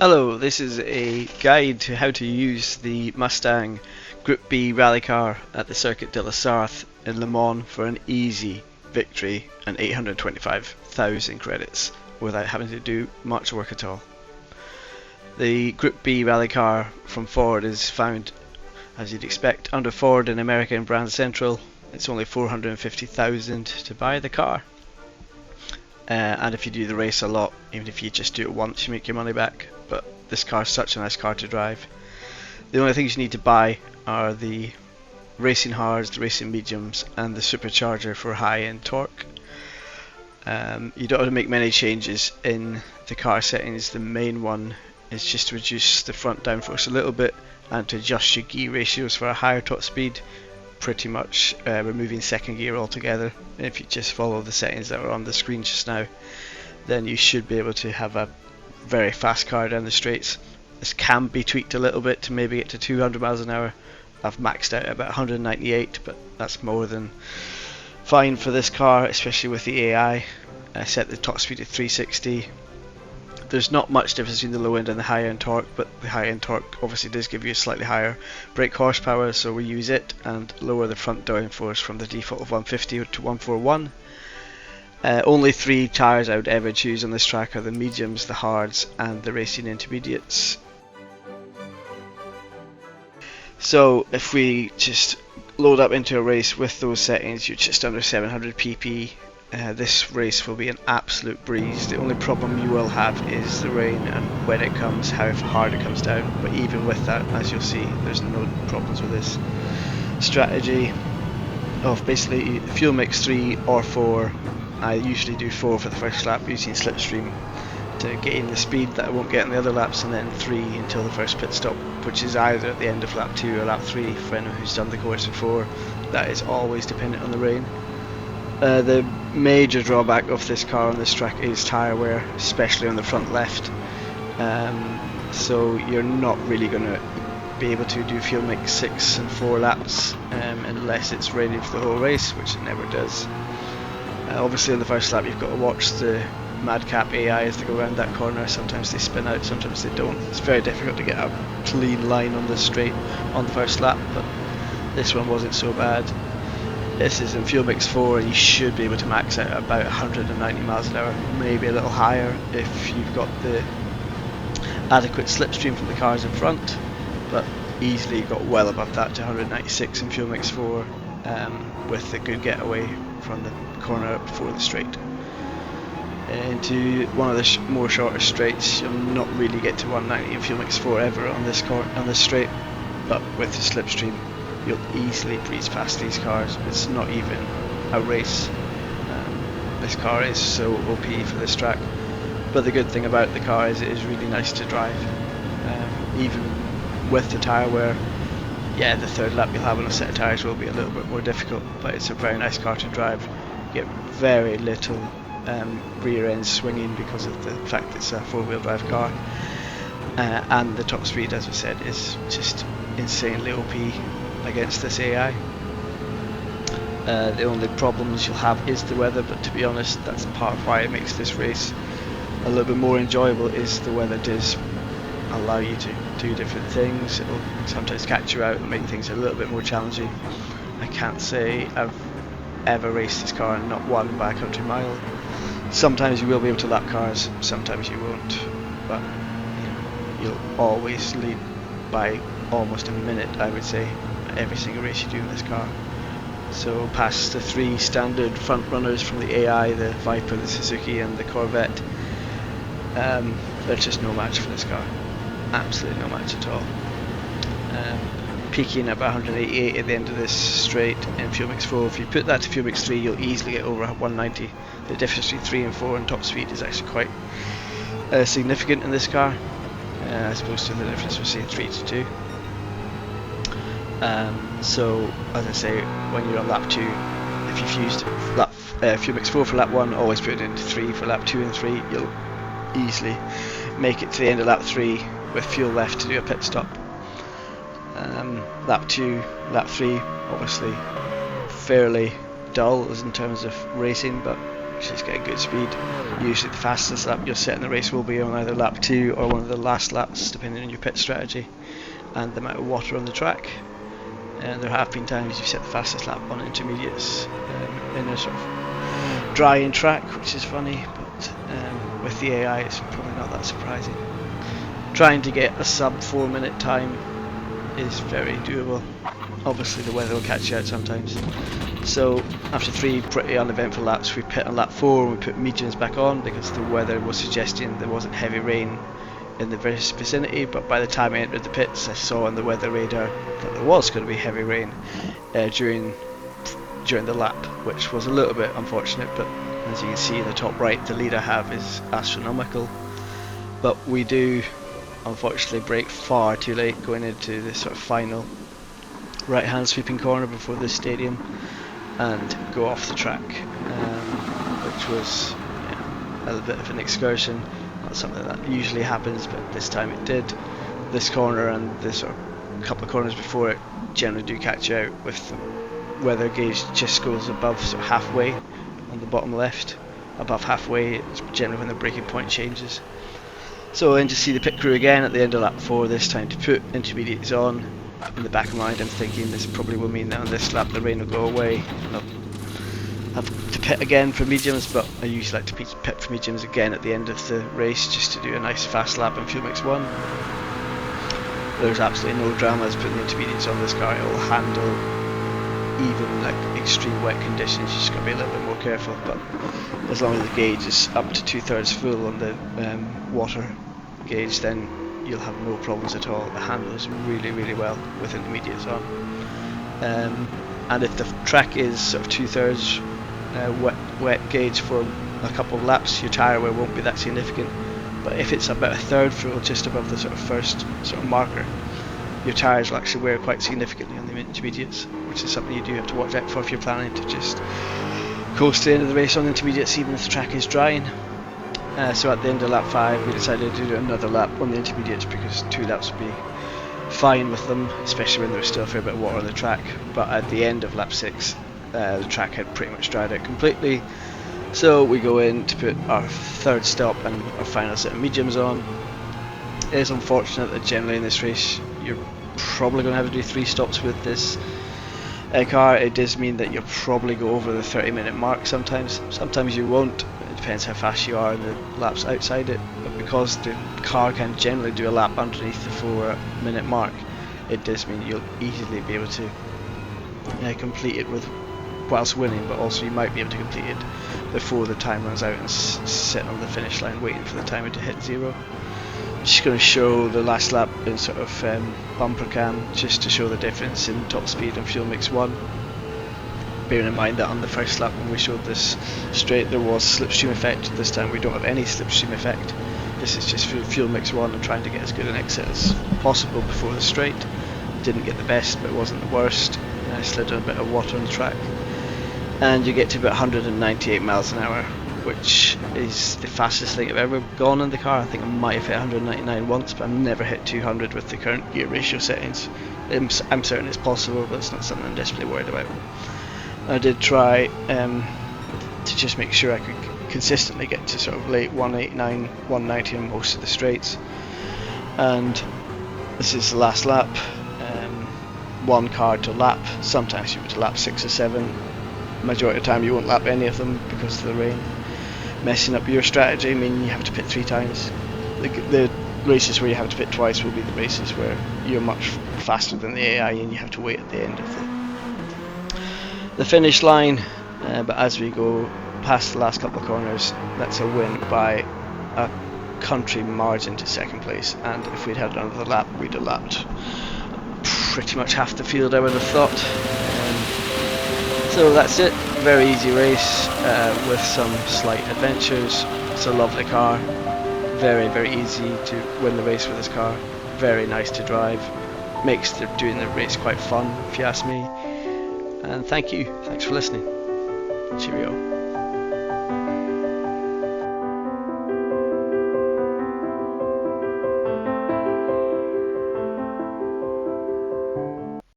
Hello, this is a guide to how to use the Mustang Group B rally car at the Circuit de la Sarthe in Le Mans for an easy victory and 825,000 credits without having to do much work at all. The Group B rally car from Ford is found, as you'd expect, under Ford in America and Brand Central. It's only 450,000 to buy the car. And if you do the race a lot, even if you just do it once, you make your money back. But this car is such a nice car to drive. The only things you need to buy are the racing hards, the racing mediums, and the supercharger for high-end torque. You don't have to make many changes in the car settings. The main one is just to reduce the front downforce a little bit and to adjust your gear ratios for a higher top speed, pretty much removing second gear altogether. And if you just follow the settings that are on the screen just now, then you should be able to have a very fast car down the straights. This can be tweaked a little bit to maybe get to 200 miles an hour. I've maxed out at about 198, but that's more than fine for this car, especially with the AI. I set the top speed at 360. There's not much difference between the low end and the high end torque, but the high end torque obviously does give you a slightly higher brake horsepower, so we use it and lower the front downforce from the default of 150 to 141. Only 3 tyres I would ever choose on this track are the mediums, the hards, and the racing intermediates. So if we just load up into a race with those settings, you're just under 700 pp. This race will be an absolute breeze. The only problem you will have is the rain and when it comes, how hard it comes down. But even with that, as you'll see, there's no problems with this strategy of basically fuel mix 3 or 4. I usually do 4 for the first lap using slipstream to gain the speed that I won't get in the other laps, and then 3 until the first pit stop, which is either at the end of lap 2 or lap 3 for anyone who's done the course before. That is always dependent on the rain. The major drawback of this car on this track is tyre wear, especially on the front left. So you're not really going to be able to do fuel mix 6 and 4 laps unless it's raining for the whole race, which it never does. Obviously on the first lap you've got to watch the madcap AI as they go around that corner. Sometimes they spin out, sometimes they don't. It's very difficult to get a clean line on the straight on the first lap, but this one wasn't so bad. This is in fuel mix 4 and you should be able to max out about 190 miles an hour, maybe a little higher if you've got the adequate slipstream from the cars in front, but easily got well above that to 196 in fuel mix 4 with a good getaway from the corner before the straight. Into one of the more shorter straights, you'll not really get to 190 in fuel mix 4 ever on this straight, but with the slipstream you'll easily breeze past these cars. It's not even a race. This car is so OP for this track, but the good thing about the car is it is really nice to drive. Even with the tyre wear, yeah, the third lap you'll have on a set of tyres will be a little bit more difficult, but it's a very nice car to drive. You get very little rear end swinging because of the fact it's a 4-wheel drive car, and the top speed, as I said, is just insanely OP against this AI. The only problems you'll have is the weather, but to be honest, that's part of why it makes this race a little bit more enjoyable. Is the weather does allow you to do different things. It'll sometimes catch you out and make things a little bit more challenging. I can't say I've ever raced this car and not won by a country mile. Sometimes you will be able to lap cars, sometimes you won't, but you'll always lead by almost a minute, I would say, every single race you do in this car. So past the 3 standard front runners from the AI, the Viper, the Suzuki and the Corvette, there's just no match for this car. Absolutely no match at all. Peaking at about 188 at the end of this straight in fuel mix 4. If you put that to fuel mix 3, you'll easily get over 190. The difference between 3 and 4 in top speed is actually quite significant in this car, as opposed to the difference between 3 to 2. So as I say, when you're on lap 2, if you've used fuel mix 4 for lap 1, always put it into 3 for lap 2 and 3. You'll easily make it to the end of lap 3 with fuel left to do a pit stop. Lap 2, lap 3, obviously fairly dull as in terms of racing, but She's getting good speed. Usually the fastest lap you'll set in the race will be on either lap 2 or one of the last laps, depending on your pit strategy and the amount of water on the track. And there have been times you've set the fastest lap on intermediates in a sort of drying track, which is funny, but with the AI it's probably not that surprising. Trying to get a sub 4 minute time is very doable. Obviously the weather will catch you out sometimes. So after 3 pretty uneventful laps, we pit on lap 4 and we put mediums back on because the weather was suggesting there wasn't heavy rain in the vicinity, but by the time I entered the pits I saw on the weather radar that there was going to be heavy rain during the lap, which was a little bit unfortunate, but as you can see in the top right, the lead I have is astronomical. But we do unfortunately brake far too late going into this sort of final right hand sweeping corner before the stadium and go off the track, which was a little bit of an excursion. Not something that usually happens, but this time it did. This corner and the sort of couple of corners before it generally do catch you out, with the weather gauge just goes above sort of halfway on the bottom left. Above halfway, it's generally when the braking point changes. So then to see the pit crew again at the end of lap 4, this time to put intermediates on. In the back of my mind I'm thinking this probably will mean that on this lap the rain will go away. I'll have to pit again for mediums, but I usually like to pit for mediums again at the end of the race just to do a nice fast lap on fuel mix 1. There's absolutely no dramas putting the intermediates on this car. It will handle even like extreme wet conditions. You just got to be a little bit more careful, but as long as the gauge is up to 2/3 full on the water gauge, then you'll have no problems at all. It handles really, really well with intermediates on. And if the track is sort of 2/3 wet gauge for a couple of laps, your tyre wear won't be that significant. But if it's about 1/3 full, just above the sort of first sort of marker, your tyres will actually wear quite significantly on the intermediates, which is something you do have to watch out for if you're planning to just coast to the end of the race on the intermediates, even if the track is drying. So at the end of lap 5 we decided to do another lap on the intermediates because 2 laps would be fine with them, especially when there was still a fair bit of water on the track. But at the end of lap 6 the track had pretty much dried out completely, so we go in to put our 3rd stop and our final set of mediums on. It is unfortunate that generally in this race you're probably going to have to do 3 stops with this car. It does mean that you'll probably go over the 30-minute mark sometimes you won't. It depends how fast you are in the laps outside it, but because the car can generally do a lap underneath the 4-minute mark, it does mean you'll easily be able to complete it whilst winning, but also you might be able to complete it before the time runs out and sit on the finish line waiting for the timer to hit 0. I'm just going to show the last lap in sort of bumper cam just to show the difference in top speed and fuel mix 1. Bearing in mind that on the first lap when we showed this straight there was slipstream effect. This time we don't have any slipstream effect. This is just fuel mix 1 and trying to get as good an exit as possible before the straight. Didn't get the best, but it wasn't the worst. I slid on a bit of water on the track, and you get to about 198 miles an hour, which is the fastest thing I've ever gone in the car. I think I might have hit 199 once, but I've never hit 200 with the current gear ratio settings. I'm certain it's possible, but it's not something I'm desperately worried about. I did try to just make sure I could consistently get to sort of late 189, 190 on most of the straights, and this is the last lap. 1 car to lap. Sometimes you go to lap 6 or 7. Majority of the time you won't lap any of them because of the rain messing up your strategy, meaning you have to pit 3 times. The races where you have to pit twice will be the races where you're much faster than the AI and you have to wait at the end of the finish line. But as we go past the last couple of corners, that's a win by a country margin to 2nd place, and if we'd had another lap we'd have lapped pretty much half the field, I would have thought. So that's it. Very easy race with some slight adventures. It's a lovely car. Very, very easy to win the race with this car. Very nice to drive. Makes doing the race quite fun, if you ask me. And thank you. Thanks for listening. Cheerio.